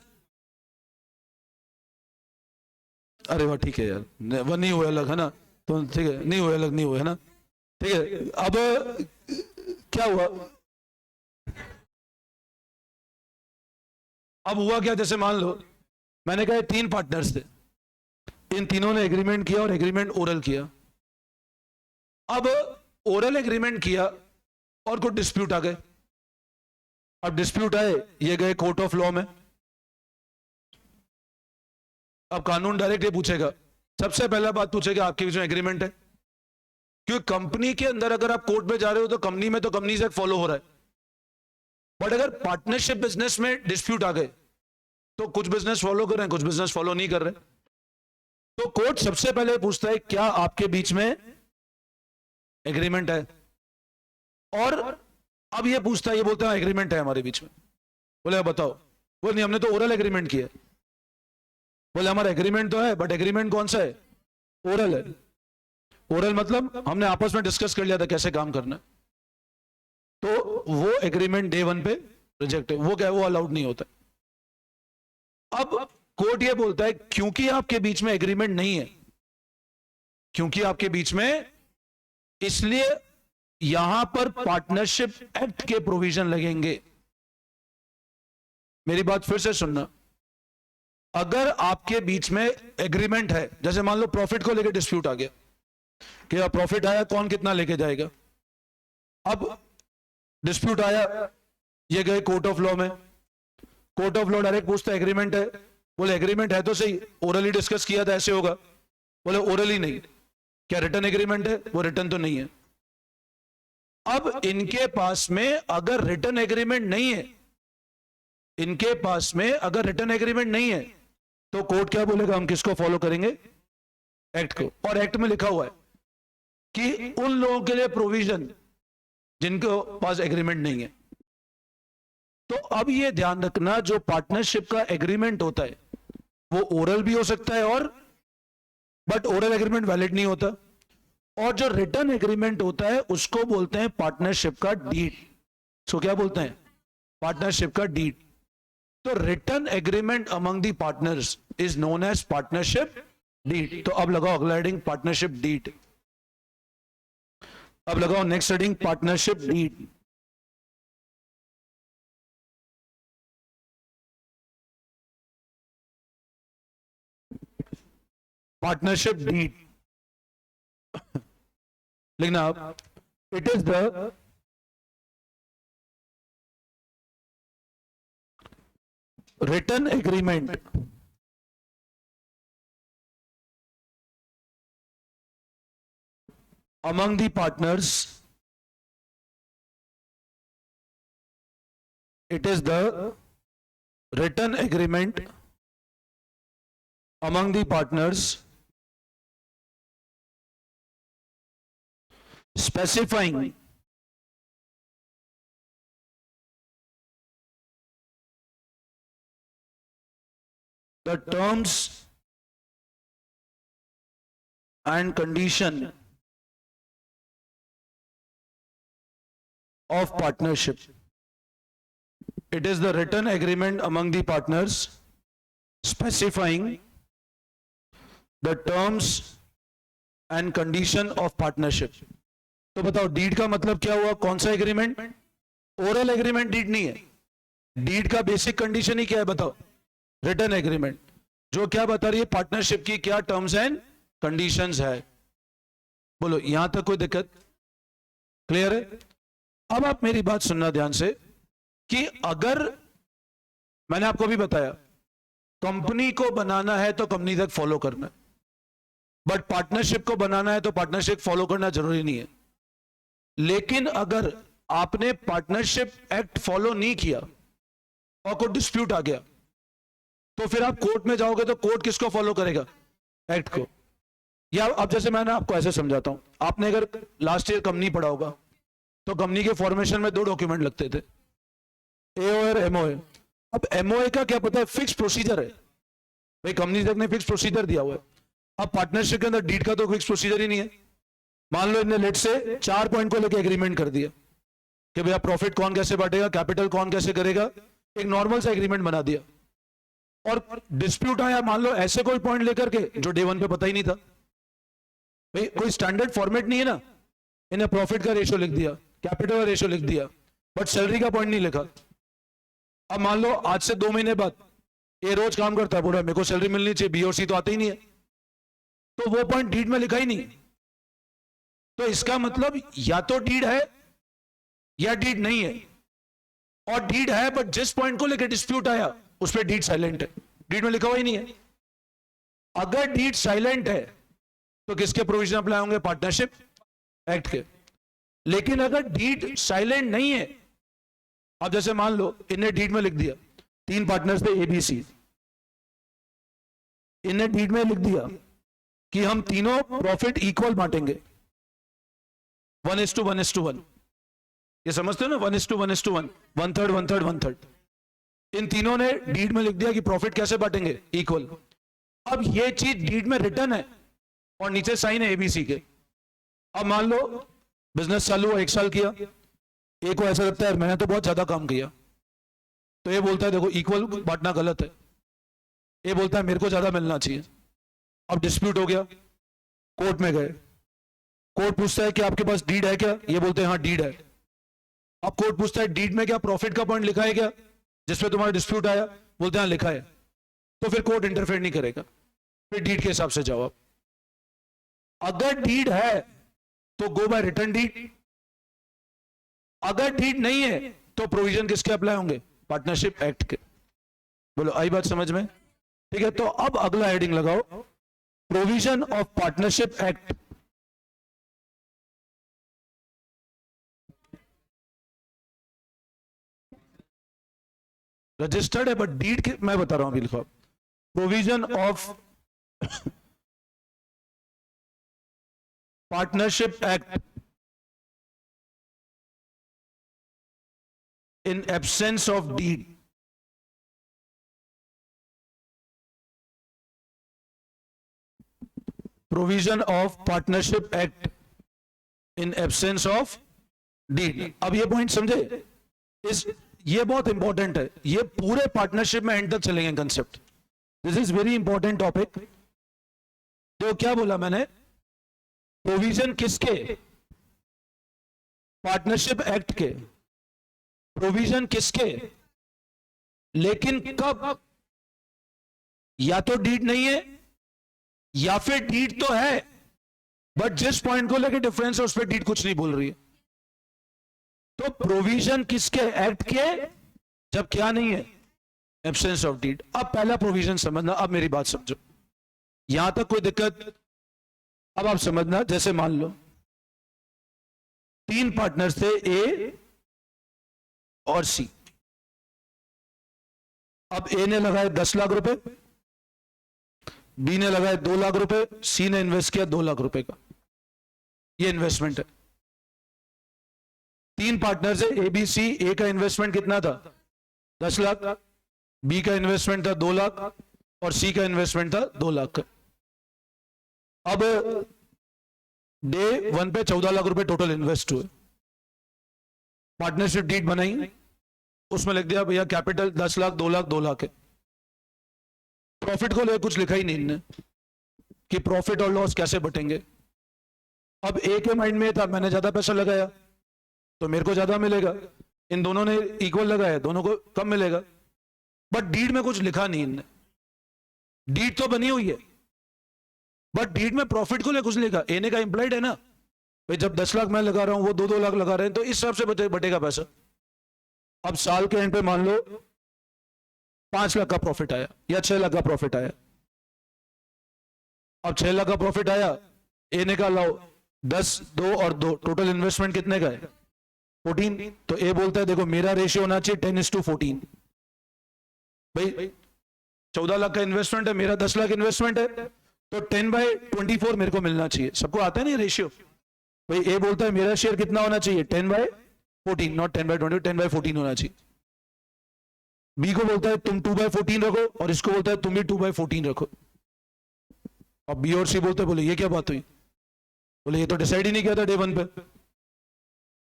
A: अरे वाह ठीक है यार, वो नहीं हुए अलग, है ना, तो ठीक है, नहीं हुए अलग, नहीं हुए, है ना, ठीक है। अब क्या हुआ, अब हुआ क्या, जैसे मान लो मैंने कहा 3 पार्टनर्स थे, इन तीनों ने एग्रीमेंट किया और एग्रीमेंट ओरल किया। अब ओरल एग्रीमेंट किया और कुछ डिस्प्यूट आ गए। अब डिस्प्यूट आए, ये गए कोर्ट ऑफ लॉ में। अब कानून डायरेक्ट ये पूछेगा, सबसे पहला बात पूछेगा आपके बीच में एग्रीमेंट है, क्योंकि कंपनी के अंदर अगर आप कोर्ट में जा रहे हो तो कंपनी में तो कंपनी से फॉलो हो रहा है। बट अगर पार्टनरशिप बिजनेस में डिस्प्यूट आ गए तो कुछ बिजनेस फॉलो कर रहे हैं, कुछ बिजनेस फॉलो नहीं कर रहे। तो कोर्ट सबसे पहले पूछता है क्या आपके बीच में एग्रीमेंट है, और अब ये पूछता है, ये बोलता है एग्रीमेंट है हमारे बीच में। बोले बताओ, बोले नहीं हमने तो ओरल एग्रीमेंट किया। बोले हमारा एग्रीमेंट तो है बट एग्रीमेंट कौन सा है, ओरल है। ओरल मतलब हमने आपस में डिस्कस कर लिया था कैसे काम करना है, तो वो एग्रीमेंट डे 1 पे रिजेक्ट है, वो क्या है, वो अलाउड नहीं होता। अब कोर्ट ये बोलता है क्योंकि आपके बीच में एग्रीमेंट नहीं है, क्योंकि आपके बीच में, इसलिए यहां पर पार्टनरशिप एक्ट के प्रोविजन लगेंगे। मेरी बात फिर से सुनना, अगर आपके बीच में एग्रीमेंट है, जैसे मान लो प्रॉफिट को लेकर डिस्प्यूट आ गया कि प्रॉफिट आया, कौन कितना लेके जाएगा। अब डिस्प्यूट आया, ये गए कोर्ट ऑफ लॉ में, कोर्ट ऑफ लॉ डायरेक्ट पूछता है एग्रीमेंट है। बोले एग्रीमेंट है तो सही, ओरली डिस्कस किया था ऐसे होगा। बोले ओरली नहीं, क्या रिटर्न एग्रीमेंट है, वो रिटर्न तो नहीं है। अब इनके पास में अगर रिटर्न एग्रीमेंट नहीं है, इनके पास में अगर रिटर्न एग्रीमेंट नहीं है, तो कोर्ट क्या बोलेगा, हम किसको फॉलो करेंगे, एक्ट को। और एक्ट में लिखा हुआ है कि उन लोगों के लिए प्रोविजन जिनको पास एग्रीमेंट नहीं है। तो अब ये ध्यान रखना, जो पार्टनरशिप का एग्रीमेंट होता है वो ओरल भी हो सकता है और बट ओरल एग्रीमेंट वैलिड नहीं होता। और जो रिटन एग्रीमेंट होता है उसको बोलते हैं पार्टनरशिप का डीड। सो क्या बोलते हैं? पार्टनरशिप का डीड। तो written agreement among the partners is known as partnership deed. तो अब लगाओ अगला हेडिंग पार्टनरशिप डीड। अब लगाओ next heading partnership deed. Partnership deed लिखना आप। It is the written agreement among the partners. It is the written agreement among the partners specifying the terms and condition of partnership. It is the written agreement among the partners specifying the terms and condition of partnership. तो बताओ deed का मतलब क्या हुआ? कौन सा agreement? Oral agreement deed नहीं है। डीड का बेसिक कंडीशन ही क्या है बताओ? रिटन एग्रीमेंट, जो क्या बता रही है पार्टनरशिप की क्या टर्म्स एंड कंडीशंस है। बोलो यहां तक कोई दिक्कत? क्लियर है? अब आप मेरी बात सुनना ध्यान से कि अगर मैंने आपको भी बताया कंपनी को बनाना है तो कंपनी तक फॉलो करना है, बट पार्टनरशिप को बनाना है तो पार्टनरशिप फॉलो करना जरूरी नहीं है। लेकिन अगर आपने पार्टनरशिप एक्ट फॉलो नहीं किया और कोई डिस्प्यूट आ गया तो फिर आप कोर्ट में जाओगे तो कोर्ट किसको फॉलो करेगा? एक्ट को। या अब जैसे मैंने आपको ऐसे समझाता हूं, आपने अगर लास्ट ईयर कंपनी पढ़ा होगा तो कंपनी के फॉर्मेशन में 2 डॉक्यूमेंट लगते थे, एओ और एमओए। अब एमओए का क्या पता है? फिक्स प्रोसीजर है भाई, कंपनी तक ने फिक्स प्रोसीजर दिया हुआ है। अब पार्टनरशिप के अंदर डीड का तो फिक्स प्रोसीजर ही नहीं है। मान लो इन्हें लेट से 4 पॉइंट को लेकर एग्रीमेंट कर दिया कि भैया प्रॉफिट कौन कैसे बांटेगा, कैपिटल कौन कैसे करेगा, एक नॉर्मल सा एग्रीमेंट बना दिया। और डिस्प्यूट आया मान लो ऐसे कोई पॉइंट लेकर के जो डे 1 पे पता ही नहीं था। भाई कोई स्टैंडर्ड फॉर्मेट नहीं है ना, इन्हें प्रॉफिट का रेशियो लिख दिया, कैपिटल का रेशियो लिख दिया, बट सैलरी का पॉइंट नहीं लिखा। अब मान लो आज से 2 महीने बाद ये रोज काम करता है, बोला मेरे को सैलरी मिलनी चाहिए, बी और सी तो आते ही नहीं है, तो वो पॉइंट डीड में लिखा ही नहीं। तो इसका मतलब या तो डीड है या डीड नहीं है। और डीड है बट जिस पॉइंट को लेकर डिस्प्यूट आया उस पर डीड साइलेंट है, डीड में लिखा हुआ ही नहीं है। अगर डीड साइलेंट है तो किसके प्रोविजन अप्लाई होंगे? पार्टनरशिप एक्ट के। लेकिन अगर डीड साइलेंट नहीं है, अब जैसे मान लो इन्हें डीड में लिख दिया, 3 पार्टनर्स थे एबीसी, इन्हें डीड में लिख दिया कि हम तीनों प्रॉफिट इक्वल बांटेंगे, 1:1:1। ये समझते हो ना? 1:1:1, 1/3 1/3 1/3। इन तीनों ने डीड में लिख दिया कि प्रॉफिट कैसे बांटेंगे? इक्वल। अब ये चीज डीड में रिटर्न है और नीचे साइन है एबीसी के। अब मान लो बिजनेस चालू हुआ, 1 साल किया, एक को ऐसा लगता है मैंने तो बहुत ज्यादा काम किया, तो ये बोलता है देखो इक्वल बांटना गलत है, ये बोलता है मेरे को ज्यादा मिलना चाहिए। अब डिस्प्यूट हो गया, कोर्ट में गए, कोर्ट पूछता है कि आपके पास डीड है क्या? ये बोलते हैं हाँ डीड है। अब कोर्ट पूछता है डीड में क्या प्रॉफिट का पॉइंट लिखा है क्या जिसपे तुम्हारा डिस्प्यूट आया? बोलते हैं हाँ लिखा है। तो फिर कोर्ट इंटरफेयर नहीं करेगा, फिर डीड के हिसाब से जाओ। अगर डीड है तो गो बाय रिटर्न डीड, अगर डीड नहीं है तो प्रोविजन किसके अप्लाई होंगे? पार्टनरशिप एक्ट के। बोलो आई बात समझ में? ठीक है, तो अब अगला हेडिंग लगाओ, provision of partnership act. Registered है बट डीड के मैं बता रहा हूं अभी, लिखो provision of partnership act in absence of deed. Provision of partnership act in absence of deed. अब ये पॉइंट समझे, ये बहुत इंपॉर्टेंट है, ये पूरे पार्टनरशिप में एंड तक चलेंगे concept. This is very important topic. तो क्या बोला मैंने, प्रोविजन किसके, पार्टनरशिप एक्ट के, प्रोविजन किसके, लेकिन कब, या तो डीड नहीं है या फिर डीड तो है बट जिस पॉइंट को लेके डिफरेंस है उस पर डीड कुछ नहीं बोल रही है। तो प्रोविजन किसके, एक्ट के, जब क्या नहीं है, एब्सेंस ऑफ डीड। अब पहला प्रोविजन समझना, अब मेरी बात समझो, यहां तक कोई दिक्कत? अब आप समझना, जैसे मान लो 3 पार्टनर्स थे, ए और सी। अब ए ने लगाए 10 लाख रुपए, बी ने लगाए 2 लाख रुपए, सी ने इन्वेस्ट किया 2 लाख रुपए का। ये इन्वेस्टमेंट है। 3 पार्टनर्स है, ए बी सी। ए का इन्वेस्टमेंट कितना था, 10 लाख, बी का इन्वेस्टमेंट था 2 लाख और सी का इन्वेस्टमेंट था 2 लाख। अब डे 1 पे 14 लाख रुपए टोटल इन्वेस्ट हुए। पार्टनरशिप डीड बनाई, उसमें लिख दिया भैया कैपिटल 10 लाख, 2 लाख, 2 लाख है। प्रॉफिट को लेकर कुछ लिखा ही नहीं इन्होंने कि प्रॉफिट और लॉस कैसे बटेंगे। अब ए के माइंड में था मैंने ज्यादा पैसा लगाया तो मेरे को ज्यादा मिलेगा, इन दोनों ने इक्वल लगाया, दोनों को कम मिलेगा। बट डीड में कुछ लिखा नहीं इनने। डीड तो बनी हुई है बट डीड में प्रॉफिट को लेकर कुछ लिखा। ए ने का इंप्लाइड है ना भाई, जब 10 लाख मैं लगा रहा हूं वो 2-2 लाख लगा रहे हैं तो इस हिसाब से बटेगा पैसा। अब साल के एंड पे मान लो 5 लाख का प्रॉफिट आया या 6 लाख का प्रॉफिट आया। अब 6 लाख का प्रॉफिट आया, ए ने कहा लाओ 10, 2 और 2, टोटल इन्वेस्टमेंट कितने का है, 14। तो ए बोलता है देखो मेरा रेशियो होना चाहिए 10:14। भाई 14 लाख का इन्वेस्टमेंट है, मेरा 10 लाख इन्वेस्टमेंट है, तो 10/24 मेरे को मिलना चाहिए। सबको आता है ना ये रेशियो। भाई ए बोलता है मेरा शेयर कितना होना चाहिए, 10/14, नॉट 10/20, 10/14 होना चाहिए। बी को बोलता है तुम 2/14 रखो और इसको बोलता है तुम भी 2/14 रखो। अब बी और सी बोलते बोले ये क्या बात हुई, बोले ये तो डिसाइड ही नहीं किया था डे 1 पे।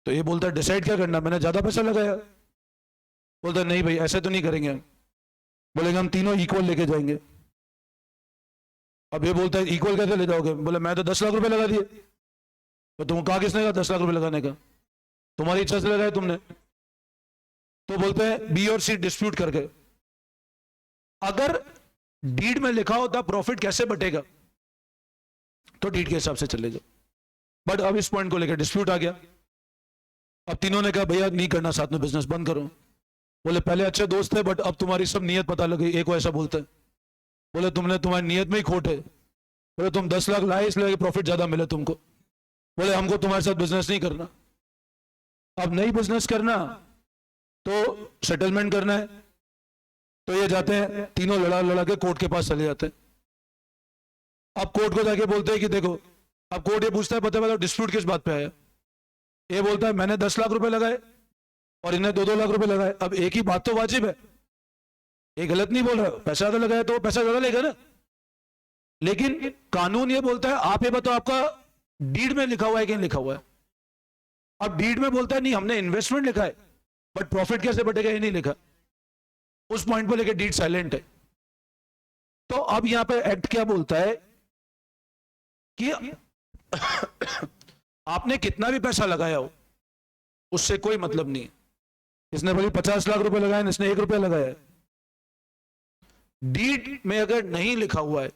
A: तो ये बोलता है डिसाइड क्या करना, मैंने ज्यादा पैसा लगाया। बोलता है नहीं भाई ऐसे तो नहीं करेंगे हम, बोलेंगे हम तीनों इक्वल लेके जाएंगे। अब ये बोलता है इक्वल कैसे ले जाओगे, बोले मैं तो 10 लाख रुपए लगा दिए। तो तुम कहा किसने कहा 10 लाख रुपए लगाने का, तुम्हारी इच्छा से लगाए तुमने। तो बोलते हैं बी और सी डिस्प्यूट करके, अगर डीड में लिखा होता प्रॉफिट कैसे बटेगा तो डीड के हिसाब से चले जाओ। बट अब इस पॉइंट को लेकर डिस्प्यूट आ गया। अब तीनों ने कहा भैया नहीं करना साथ में बिजनेस, बंद करो। बोले पहले अच्छे दोस्त थे बट अब तुम्हारी सब नीयत पता लगी। एक को ऐसा बोलता है, बोले तुमने तुम्हारी नीयत में ही खोट है। बोले तुम 10 लाख लाए इसलिए प्रॉफिट ज्यादा मिले तुमको। बोले हमको तुम्हारे साथ बिजनेस नहीं करना। अब नहीं बिजनेस करना तो सेटलमेंट करना है। तो ये जाते हैं तीनों लड़ा के कोर्ट के पास चले जाते हैं। अब कोर्ट को जाके बोलते हैं कि देखो, अब कोर्ट ये पूछता है पता बताओ डिस्प्यूट किस बात पे आया। ये बोलता है मैंने 10 लाख रुपए लगाए और इन्हें 2-2 लाख रुपए लगाए। अब एक ही बात तो वाजिब है, ये गलत नहीं बोल रहा, पैसा ज्यादा लगाया तो पैसा ज्यादा लेगा ना। लेकिन कानून ये बोलता है आप ये बताओ आपका डीड में लिखा हुआ है कि नहीं लिखा हुआ है। अब डीड में बोलता है नहीं हमने इन्वेस्टमेंट लिखा है बट प्रॉफिट कैसे बटेगा ये नहीं लिखा। उस पॉइंट पर लेकर डीड साइलेंट है। तो अब यहां पे एक्ट क्या बोलता है कि आपने कितना भी पैसा लगाया हो उससे कोई मतलब नहीं। इसने भले 50 लाख रुपए लगाए, इसने 1 रुपया लगाया है, डीड में अगर नहीं लिखा हुआ है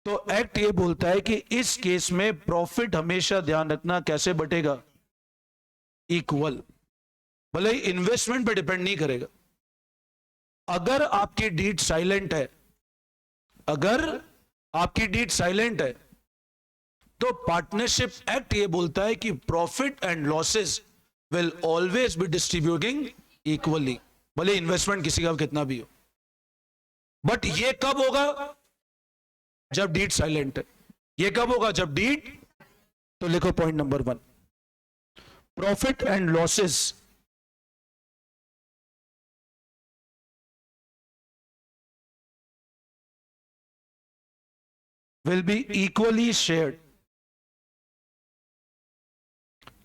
A: तो एक्ट ये बोलता है कि इस केस में प्रॉफिट हमेशा ध्यान रखना कैसे बटेगा, इक्वल। भले इन्वेस्टमेंट पे डिपेंड नहीं करेगा। अगर आपकी डीड साइलेंट है, अगर आपकी डीड साइलेंट है तो पार्टनरशिप एक्ट ये बोलता है कि profit and losses will always be distributing equally, भले इन्वेस्टमेंट किसी का कितना भी हो। बट ये कब होगा, जब डीड साइलेंट है। ये कब होगा, जब डीड, तो लिखो point number 1, profit and losses will be equally shared.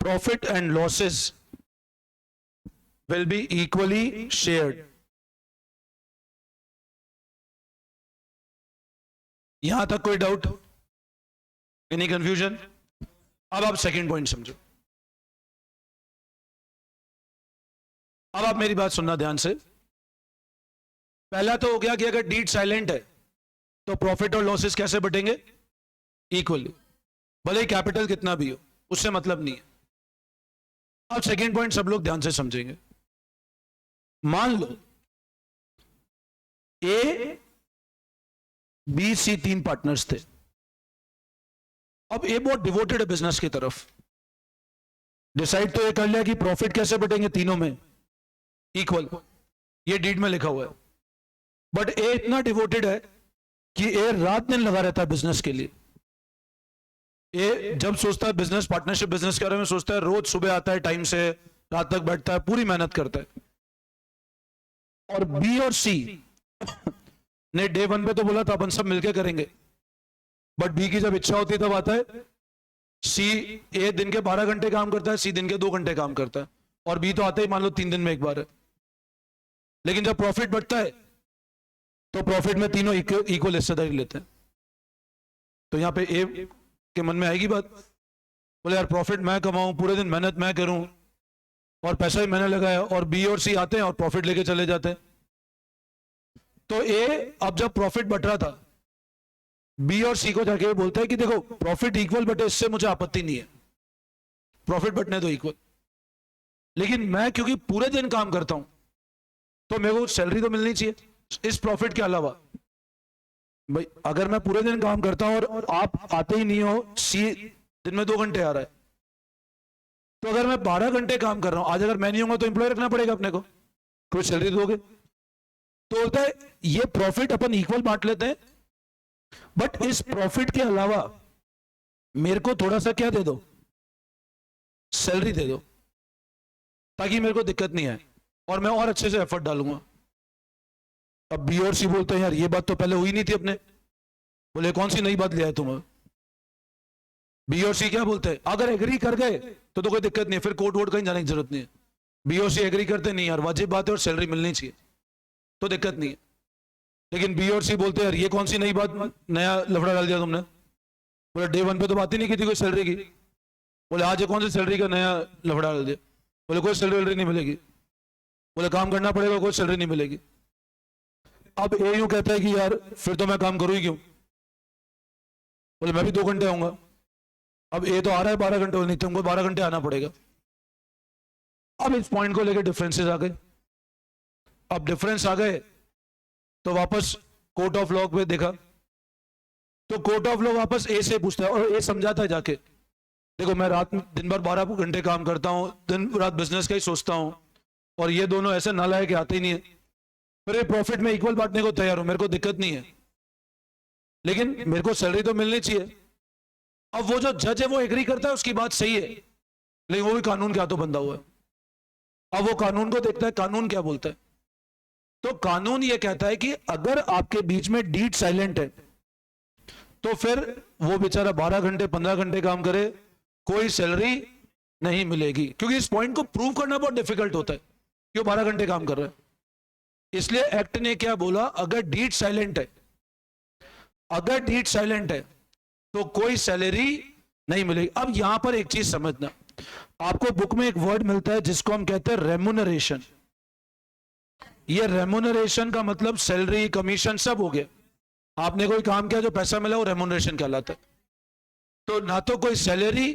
A: Profit and losses will be equally shared. यहां तक कोई डाउट? Any confusion? अब आप सेकंड पॉइंट समझो. अब आप मेरी बात सुनना ध्यान से. पहला तो हो गया कि अगर डीड साइलेंट है तो प्रॉफिट और लॉसेस कैसे बटेंगे? इक्वली, भले ही कैपिटल कितना भी हो, उससे मतलब नहीं है. अब सेकंड पॉइंट सब लोग ध्यान से समझेंगे. मान लो ए बी सी 3 पार्टनर्स थे. अब ए बहुत डिवोटेड है बिजनेस की तरफ. डिसाइड तो ये कर लिया कि प्रॉफिट कैसे बटेंगे तीनों में? इक्वल. ये डीड में लिखा हुआ है. बट ए इतना डिवोटेड है कि ए रात दिन लगा रहता है बिजनेस के लिए. ए जब सोचता है बिजनेस, पार्टनरशिप बिजनेस के बारे में सोचता है, रोज सुबह आता है टाइम से, रात तक बैठता है, पूरी मेहनत करता है. और बी और सी ने डे 1 पे तो बोला था अपन सब मिलकर करेंगे. बट बी की जब इच्छा होती है तब आता है. सी, ए दिन के 12 घंटे काम करता है, सी दिन के 2 घंटे काम करता है. और बी तो आता ही मान लो 3 दिन में एक बार है. लेकिन जब प्रॉफिट बढ़ता है तो प्रॉफिट में तीनों इक्वल हिस्सेदारी लेते हैं. तो यहां पे ए के मन में आएगी बात, बोले यार प्रॉफिट मैं कमाऊं, पूरे दिन मेहनत मैं करूं और पैसा ही मैंने लगाया. और बी और सी आते हैं और प्रॉफिट लेके चले जाते हैं. तो ए अब जब प्रॉफिट बढ़ रहा था, बी और सी को जाके बोलता है कि देखो प्रॉफिट इक्वल बटे, इससे मुझे आपत्ति नहीं है, प्रॉफिट बटने दो इक्वल. लेकिन मैं क्योंकि पूरे दिन काम करता हूं तो मेरे को सैलरी तो मिलनी चाहिए इस प्रॉफिट के अलावा. भाई अगर मैं पूरे दिन काम करता हूं और आप आते ही नहीं हो, सी दिन में 2 घंटे आ रहा है, तो अगर मैं 12 घंटे काम कर रहा हूं, आज अगर मैं नहीं होगा तो एम्प्लॉय रखना पड़ेगा अपने को, कोई सैलरी दोगे. तो होता है ये प्रॉफिट अपन इक्वल बांट लेते हैं, बट इस प्रॉफिट के अलावा मेरे को थोड़ा सा क्या दे दो, सैलरी दे दो, ताकि मेरे को दिक्कत नहीं आए और मैं और अच्छे से एफर्ट डालूंगा. अब बी और सी बोलते हैं यार ये बात तो पहले हुई नहीं थी अपने. बोले कौन सी नई बात ले आए तुम? बी और सी क्या बोलते हैं, अगर एग्री कर गए तो कोई दिक्कत नहीं है, फिर कोर्ट वोट कहीं जाने की जरूरत नहीं है. बी और सी एग्री करते नहीं यार वाजिब बात है और सैलरी मिलनी चाहिए, तो दिक्कत नहीं है. लेकिन बी और सी बोलते हैं यार ये कौन सी नई बात, नया लफड़ा डाल दिया तुमने. बोले डे 1 पे तो बात ही नहीं की थी कोई सैलरी की. बोले आज ये कौन सी सैलरी का नया लफड़ा डाल दिया. बोले कोई सैलरी नहीं मिलेगी. बोले काम करना पड़ेगा, कोई सैलरी नहीं मिलेगी. अब ए यूं कहता है कि यार फिर तो मैं काम करूं ही क्यों. बोले मैं भी 2 घंटे आऊंगा. अब ए तो आ रहा है 12 घंटे, नहीं तुमको 12 घंटे आना पड़ेगा. अब इस पॉइंट को लेकर डिफरेंसेस आ गए. अब डिफरेंस आ गए तो वापस कोर्ट ऑफ लॉ पे देखा, तो कोर्ट ऑफ लॉ वापस ए से पूछता है और ए समझाता है जाके, देखो मैं रात दिन भर 12 घंटे काम करता हूं, दिन रात बिजनेस का ही सोचता हूं, और ये दोनों ऐसे नालायक आते ही नहीं है. फिर प्रॉफिट में इक्वल बांटने को तैयार हूं, मेरे को दिक्कत नहीं है, लेकिन मेरे को सैलरी तो मिलनी चाहिए. अब वो जो जज है वो एग्री करता है, उसकी बात सही है, लेकिन वो भी कानून क्या तो बंधा हुआ है. अब वो कानून को देखता है, कानून क्या बोलता है. तो कानून ये कहता है कि अगर आपके बीच में डीड साइलेंट है तो फिर वो बेचारा 12 घंटे 15 घंटे काम करे, कोई सैलरी नहीं मिलेगी. क्योंकि इस पॉइंट को प्रूव करना बहुत डिफिकल्ट होता है कि वो 12 घंटे काम कर रहा है. इसलिए एक्ट ने क्या बोला, अगर डीड साइलेंट है, अगर डीड साइलेंट है तो कोई सैलरी नहीं मिलेगी. अब यहां पर एक चीज समझना, आपको बुक में एक वर्ड मिलता है जिसको हम कहते हैं रेम्यूनरेशन. ये रेम्यूनरेशन का मतलब सैलरी, कमीशन सब हो गया. आपने कोई काम किया जो पैसा मिला वो रेम्यूनरेशन कहलाता है. तो ना तो कोई सैलरी,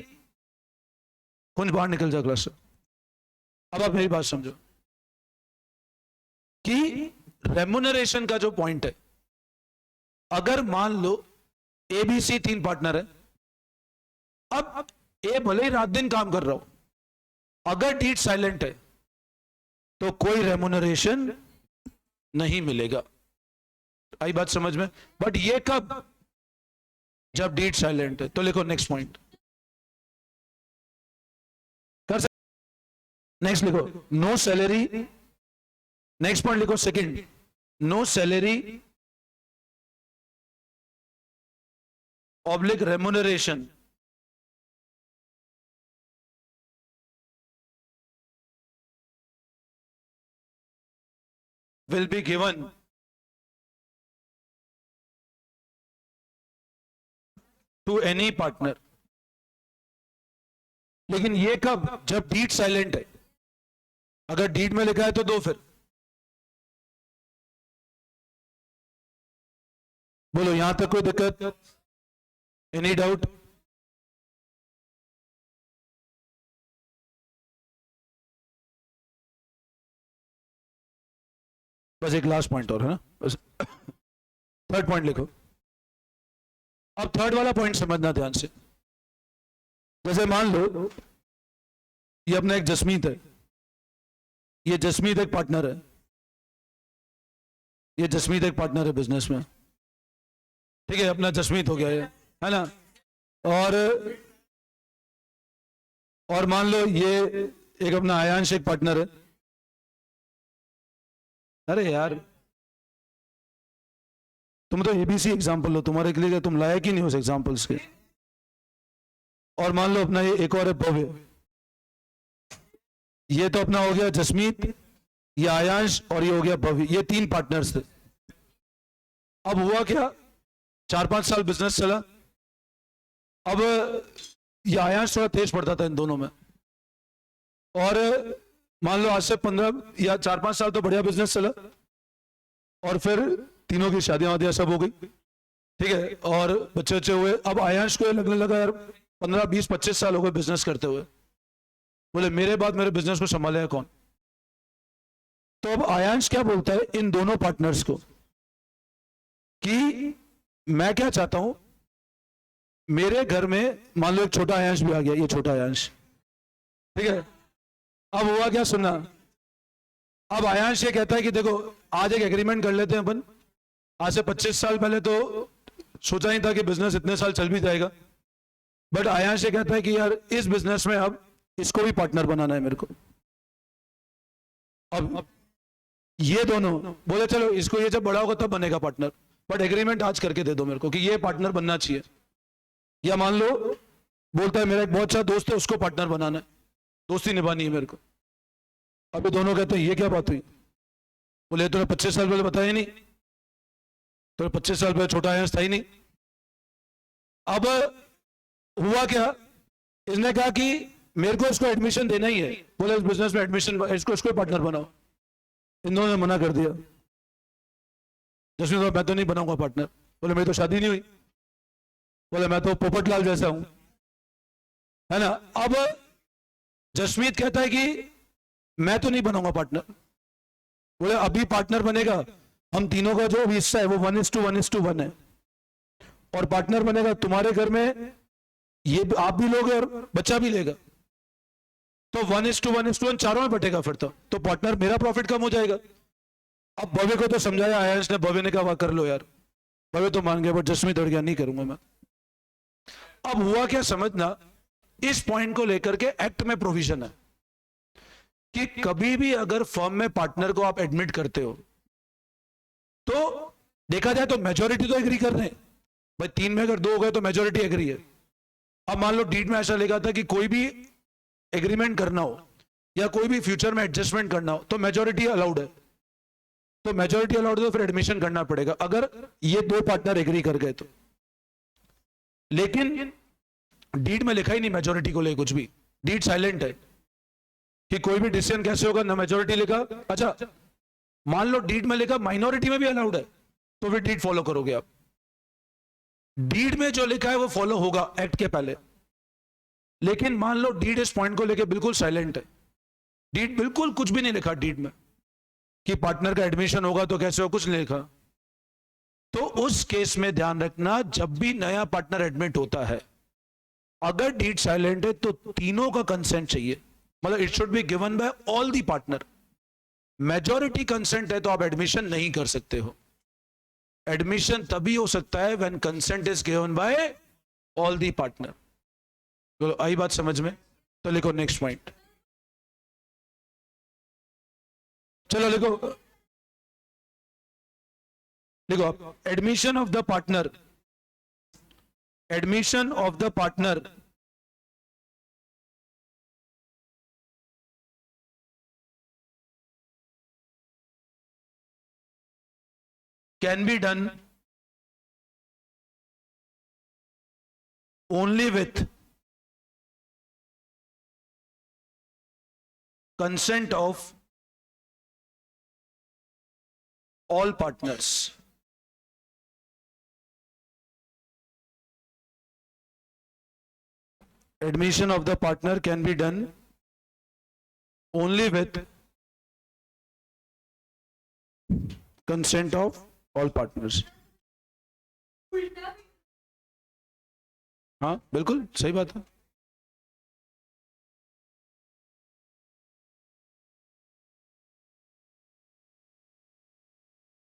A: कुछ बाहर निकल जाए क्लास से. अब आप मेरी बात समझो कि रेम्यूनरेशन का जो पॉइंट है, अगर मान लो ए बी सी 3 पार्टनर है, अब ए भले ही रात दिन काम कर रहा हो, अगर डीड साइलेंट है तो कोई रेम्यूनरेशन नहीं मिलेगा. आई बात समझ में? बट ये कब, जब डीड साइलेंट है. तो लिखो नेक्स्ट पॉइंट, कर सकते. नेक्स्ट लिखो नो सैलरी. नेक्स्ट पॉइंट लिखो second, no salary oblique remuneration will be given to any partner. लेकिन ये कब? जब डीड साइलेंट है. अगर डीड में लिखा है तो दो. फिर बोलो, यहां तक कोई दिक्कत? Any doubt? बस एक लास्ट पॉइंट और है ना, बस थर्ड पॉइंट लिखो. अब थर्ड वाला पॉइंट समझना ध्यान से. जैसे मान लो ये अपना एक जसमीत है, ये जसमीत एक पार्टनर है, ये जसमीत एक पार्टनर है बिजनेस में. ठीक है, अपना जसमीत हो गया है ना. और मान लो ये एक अपना आयांश एक पार्टनर है. अरे यार, तुम तो एबीसी एग्जाम्पल लो, तुम्हारे के लिए तुम लायक ही नहीं हो उस एग्जाम्पल्स के. और मान लो अपना ये एक और है भव्य. ये तो अपना हो गया जसमीत, ये आयांश और ये हो गया भव्य. ये तीन पार्टनर्स थे. अब हुआ क्या, 4-5 साल बिजनेस चला. अब ये आयांश थोड़ा तेज पड़ता था इन दोनों में. और मान लो आज से 15 या 4-5 साल तो बढ़िया बिजनेस चला. और फिर तीनों की शादियां वादियां सब हो गई. ठीक है, और बच्चे बच्चे हुए. अब आयांश को लगने लगा यार 15-20-25 साल हो गए बिजनेस करते हुए. बोले मेरे बाद मेरे बिजनेस को संभालेगा कौन? तो अब आयांश क्या बोलता है इन दोनों पार्टनर्स को कि मैं क्या चाहता हूं, मेरे घर में मान लो एक छोटा आयांश भी आ गया, ये छोटा आयांश. ठीक है, अब हुआ क्या सुनना. अब आयांश ये कहता है कि देखो आज एक एग्रीमेंट कर लेते हैं अपन. आज से 25 साल पहले तो सोचा ही था कि बिजनेस इतने साल चल भी जाएगा. बट आयांश ये कहता है कि यार इस बिजनेस में अब इसको भी पार्टनर बनाना है मेरे को. अब ये दोनों बोले चलो इसको, ये जब बड़ा होगा तब बनेगा पार्टनर, बट एग्रीमेंट आज करके दे दो मेरे को कि ये पार्टनर बनना चाहिए. या मान लो बोलता है मेरा एक बहुत अच्छा दोस्त है, उसको पार्टनर बनाना है, दोस्ती निभानी है मेरे को. अभी दोनों कहते हैं ये क्या बात हुई? बोले तूने 25 साल पहले बताया नहीं, तो 25 साल पहले छोटा आयांश था ही नहीं. अब हुआ क्या, इसने कहा कि मेरे को इसको एडमिशन देना ही है. बोले इस बिजनेस में एडमिशन, इसको पार्टनर बनाओ. इन दोनों ने मना कर दिया. जसमीत मैं तो नहीं बनाऊंगा पार्टनर. बोले मेरी तो शादी नहीं हुई. बोले मैं तो पोपटलाल जैसा हूं, है ना. अब जसमीत कहता है कि मैं तो नहीं बनाऊंगा पार्टनर. बोले अभी पार्टनर बनेगा, हम तीनों का जो हिस्सा है वो 1:1:1 है. और पार्टनर बनेगा तुम्हारे घर में, ये आप भी लोगे और बच्चा भी लेगा. तो 1:1:1 चारों में बटेगा फिर तो पार्टनर मेरा प्रॉफिट कम हो जाएगा. अब भव्य को तो समझाया आयांश ने. भव्य ने कहा वाह कर लो यार. भव्य तो मान गया, बट जसमीत अड़ गया, नहीं करूंगा मैं. अब हुआ क्या समझना, इस पॉइंट को लेकर के एक्ट में प्रोविजन है कि कभी भी अगर फर्म में पार्टनर को आप एडमिट करते हो तो देखा जाए तो मेजोरिटी तो एग्री कर रहे हैं भाई. 3 में अगर 2 हो गए तो मेजोरिटी एग्री है. अब मान लो डीड में ऐसा लिखा था कि कोई भी एग्रीमेंट करना हो या कोई भी फ्यूचर में एडजस्टमेंट करना हो तो मेजोरिटी अलाउड है. तो मेजोरिटी अलाउड है तो फिर एडमिशन करना पड़ेगा अगर ये 2 पार्टनर एग्री कर गए तो. लेकिन डीड में लिखा ही नहीं मेजोरिटी को ले कुछ भी. डीड साइलेंट है कि कोई भी डिसीजन कैसे होगा, ना मेजोरिटी लिखा. अच्छा मान लो डीड में लिखा माइनॉरिटी में भी अलाउड है तो फिर डीड फॉलो करोगे आप. डीड में जो लिखा है वो फॉलो होगा एक्ट के पहले. लेकिन मान लो डीड इस पॉइंट को लेके बिल्कुल साइलेंट है. डीड बिल्कुल कुछ भी नहीं लिखा डीड में कि पार्टनर का एडमिशन होगा तो कैसे हो, कुछ नहीं लिखा. तो उस केस में ध्यान रखना, जब भी नया पार्टनर एडमिट होता है अगर डीड साइलेंट है तो तीनों का कंसेंट चाहिए. मतलब it should be given by all the partner. Majority consent है तो आप एडमिशन नहीं कर सकते हो. एडमिशन तभी हो सकता है when consent is given by all the partner. तो आई बात समझ में? तो लिखो नेक्स्ट पॉइंट. चलो लिखो आप. Admission of the partner admission of the partner can be done only with consent of all partners. Admission of the partner can be done only with consent of all partners. हाँ बिल्कुल सही बात है.